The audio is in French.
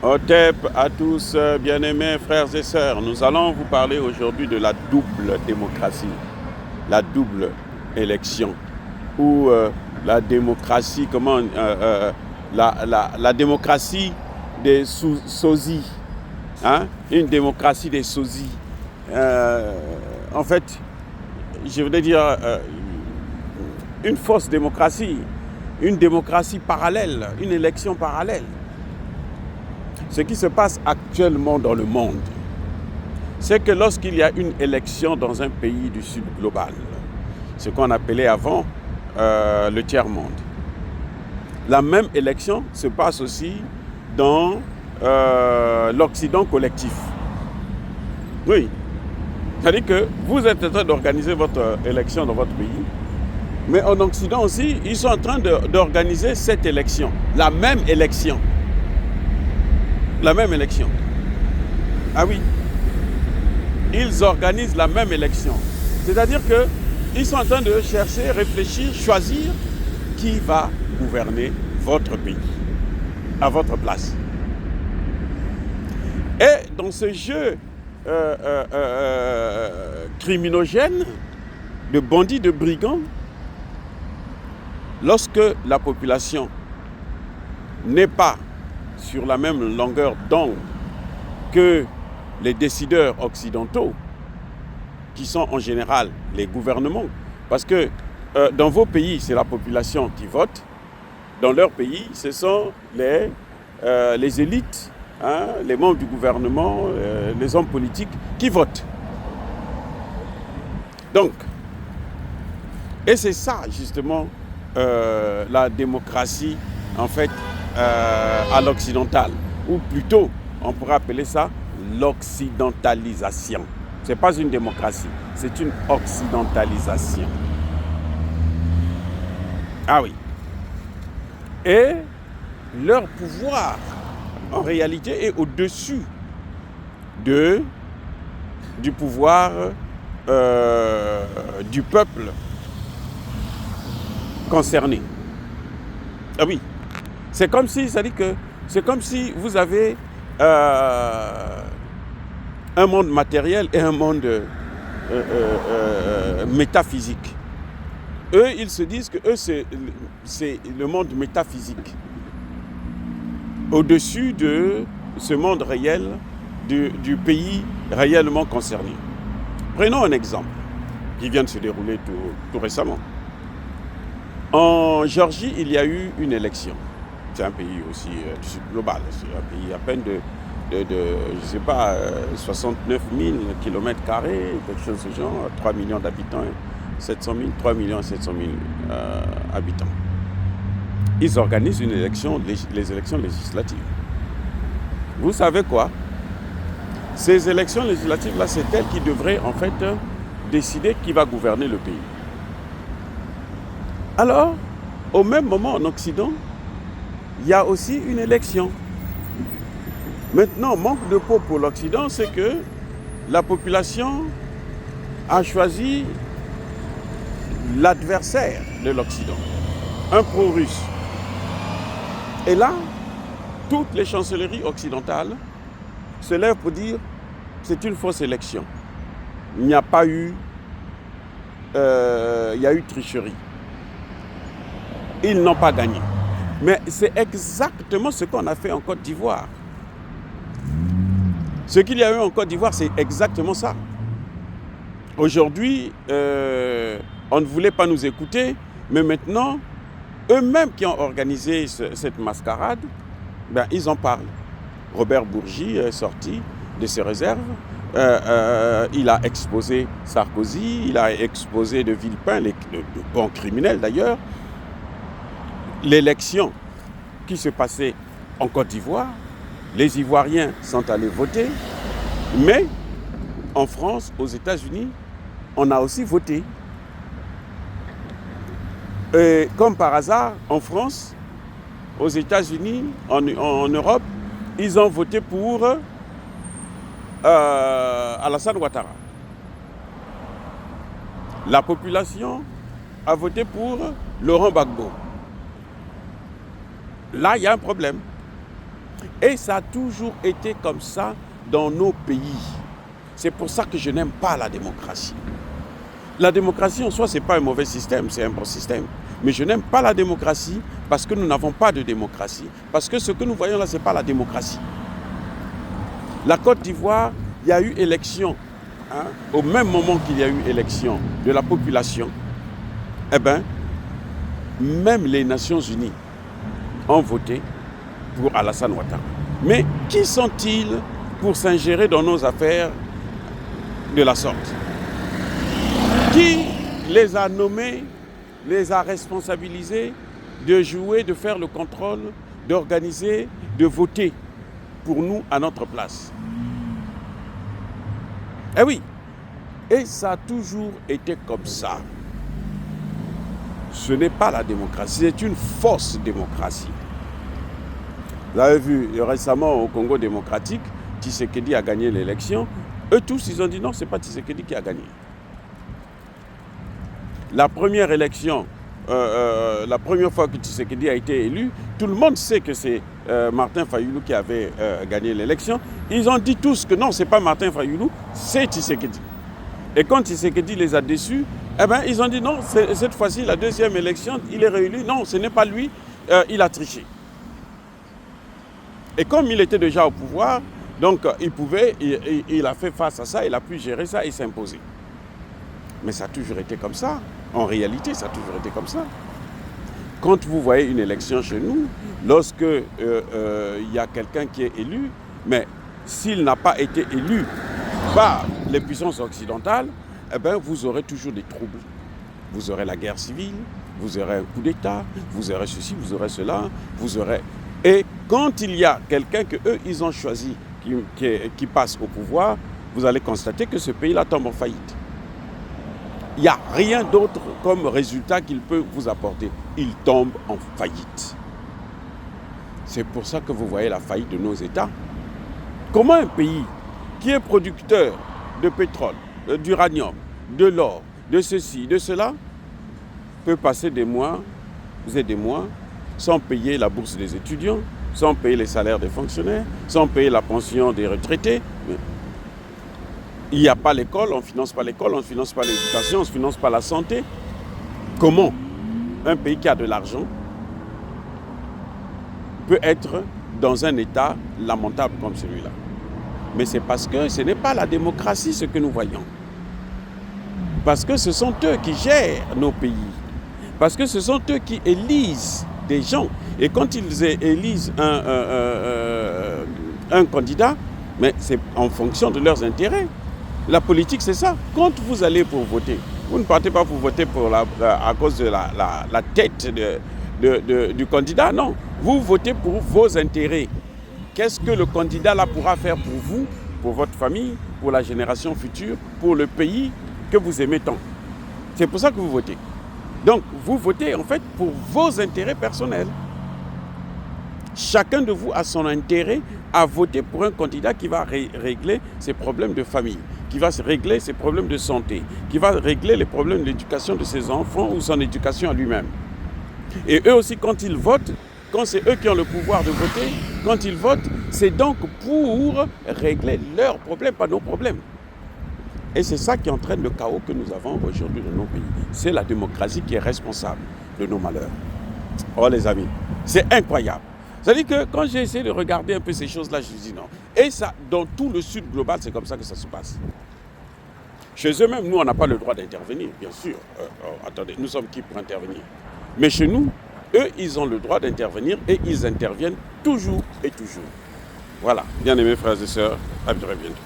Otep à tous, bien-aimés frères et sœurs, nous allons vous parler aujourd'hui de la double démocratie, la double élection, ou la démocratie, la démocratie des sosies, hein? Une démocratie des sosies. En fait, je voudrais dire une fausse démocratie, une démocratie parallèle, une élection parallèle. Ce qui se passe actuellement dans le monde, c'est que lorsqu'il y a une élection dans un pays du Sud global, ce qu'on appelait avant le tiers-monde, la même élection se passe aussi dans l'Occident collectif. Oui, c'est-à-dire que vous êtes en train d'organiser votre élection dans votre pays, mais en Occident aussi, ils sont en train d'organiser cette élection, la même élection. La même élection. Ah oui. Ils organisent la même élection. C'est-à-dire qu'ils sont en train de chercher, réfléchir, choisir qui va gouverner votre pays à votre place. Et dans ce jeu criminogène de bandits, de brigands, lorsque la population n'est pas sur la même longueur d'onde que les décideurs occidentaux, qui sont en général les gouvernements. Parce que dans vos pays, c'est la population qui vote. Dans leur pays, ce sont les élites, hein, les membres du gouvernement, les hommes politiques qui votent. Donc, et c'est ça justement la démocratie, en fait, à l'occidentale, ou plutôt, on pourrait appeler ça l'occidentalisation. Ce n'est pas une démocratie, c'est une occidentalisation. Ah oui. Et leur pouvoir, en réalité, est au-dessus du pouvoir du peuple concerné. Ah oui. C'est comme si vous avez un monde matériel et un monde métaphysique. Eux, ils se disent que c'est le monde métaphysique. Au-dessus de ce monde réel, du pays réellement concerné. Prenons un exemple qui vient de se dérouler tout récemment. En Géorgie, il y a eu une élection. C'est un pays aussi du sud global. C'est un pays à peine de je sais pas, 69 000 km², quelque chose de ce genre, 3 millions d'habitants, 3 millions 700 000 habitants. Ils organisent une élection, les élections législatives. Vous savez quoi? Ces élections législatives-là, c'est elles qui devraient en fait décider qui va gouverner le pays. Alors, au même moment en Occident, il y a aussi une élection. Maintenant, manque de peau pour l'Occident, c'est que la population a choisi l'adversaire de l'Occident, un pro-russe. Et là, toutes les chancelleries occidentales se lèvent pour dire que c'est une fausse élection. Il n'y a pas eu, il y a eu tricherie. Ils n'ont pas gagné. Mais c'est exactement ce qu'on a fait en Côte d'Ivoire. Ce qu'il y a eu en Côte d'Ivoire, c'est exactement ça. Aujourd'hui, on ne voulait pas nous écouter, mais maintenant, eux-mêmes qui ont organisé cette mascarade, ben, ils en parlent. Robert Bourgi est sorti de ses réserves. Il a exposé Sarkozy, il a exposé De Villepin, le bon criminel d'ailleurs. L'élection qui se passait en Côte d'Ivoire, les Ivoiriens sont allés voter, mais en France, aux États-Unis, on a aussi voté. Et comme par hasard, en France, aux États-Unis, en Europe, ils ont voté pour Alassane Ouattara. La population a voté pour Laurent Gbagbo. Là, il y a un problème. Et ça a toujours été comme ça dans nos pays. C'est pour ça que je n'aime pas la démocratie. La démocratie en soi, ce n'est pas un mauvais système, c'est un bon système. Mais je n'aime pas la démocratie parce que nous n'avons pas de démocratie. Parce que ce que nous voyons là, ce n'est pas la démocratie. La Côte d'Ivoire, il y a eu élection. Au même moment qu'il y a eu élection de la population, eh bien, même les Nations Unies ont voté pour Alassane Ouattara. Mais qui sont-ils pour s'ingérer dans nos affaires de la sorte? Qui les a nommés, les a responsabilisés de jouer, de faire le contrôle, d'organiser, de voter pour nous à notre place? Eh oui, et ça a toujours été comme ça. Ce n'est pas la démocratie, c'est une fausse démocratie. Vous avez vu récemment au Congo démocratique, Tshisekedi a gagné l'élection. Eux tous, ils ont dit non, ce n'est pas Tshisekedi qui a gagné. La première élection, la première fois que Tshisekedi a été élu, tout le monde sait que c'est Martin Fayulu qui avait gagné l'élection. Ils ont dit tous que non, ce n'est pas Martin Fayulu, c'est Tshisekedi. Et quand Tshisekedi les a déçus, eh ben, ils ont dit non, cette fois-ci, la deuxième élection, il est réélu. Non, ce n'est pas lui, il a triché. Et comme il était déjà au pouvoir, donc il a fait face à ça, il a pu gérer ça et s'imposer. Mais ça a toujours été comme ça. En réalité, ça a toujours été comme ça. Quand vous voyez une élection chez nous, lorsque y a quelqu'un qui est élu, mais s'il n'a pas été élu par les puissances occidentales, eh bien, vous aurez toujours des troubles. Vous aurez la guerre civile, vous aurez un coup d'État, vous aurez ceci, vous aurez cela, vous aurez... Et quand il y a quelqu'un qu'eux, ils ont choisi, qui passe au pouvoir, vous allez constater que ce pays-là tombe en faillite. Il n'y a rien d'autre comme résultat qu'il peut vous apporter. Il tombe en faillite. C'est pour ça que vous voyez la faillite de nos États. Comment un pays qui est producteur de pétrole, d'uranium, de l'or, de ceci, de cela, peut passer des mois, sans payer la bourse des étudiants, sans payer les salaires des fonctionnaires, sans payer la pension des retraités. Il n'y a pas l'école, on ne finance pas l'école, on ne finance pas l'éducation, on ne finance pas la santé. Comment un pays qui a de l'argent peut être dans un état lamentable comme celui-là? Mais c'est parce que ce n'est pas la démocratie ce que nous voyons. Parce que ce sont eux qui gèrent nos pays. Parce que ce sont eux qui élisent des gens. Et quand ils élisent un candidat, mais c'est en fonction de leurs intérêts. La politique, c'est ça. Quand vous allez pour voter, vous ne partez pas pour voter à cause de la tête du candidat, non. Vous votez pour vos intérêts. Qu'est-ce que le candidat là pourra faire pour vous, pour votre famille, pour la génération future, pour le pays que vous aimez tant? C'est pour ça que vous votez. Donc, vous votez en fait pour vos intérêts personnels. Chacun de vous a son intérêt à voter pour un candidat qui va régler ses problèmes de famille, qui va régler ses problèmes de santé, qui va régler les problèmes d'éducation de ses enfants ou son éducation à lui-même. Et eux aussi, quand ils votent, quand c'est eux qui ont le pouvoir de voter, quand ils votent, c'est donc pour régler leurs problèmes, pas nos problèmes. Et c'est ça qui entraîne le chaos que nous avons aujourd'hui dans nos pays. C'est la démocratie qui est responsable de nos malheurs. Oh les amis, c'est incroyable. C'est-à-dire que quand j'ai essayé de regarder un peu ces choses-là, je me dis non. Et ça, dans tout le sud global, c'est comme ça que ça se passe. Chez eux-mêmes, nous, on n'a pas le droit d'intervenir, bien sûr. Attendez, nous sommes qui pour intervenir? Mais chez nous, eux, ils ont le droit d'intervenir et ils interviennent toujours et toujours. Voilà, bien aimés frères et sœurs, à très bientôt.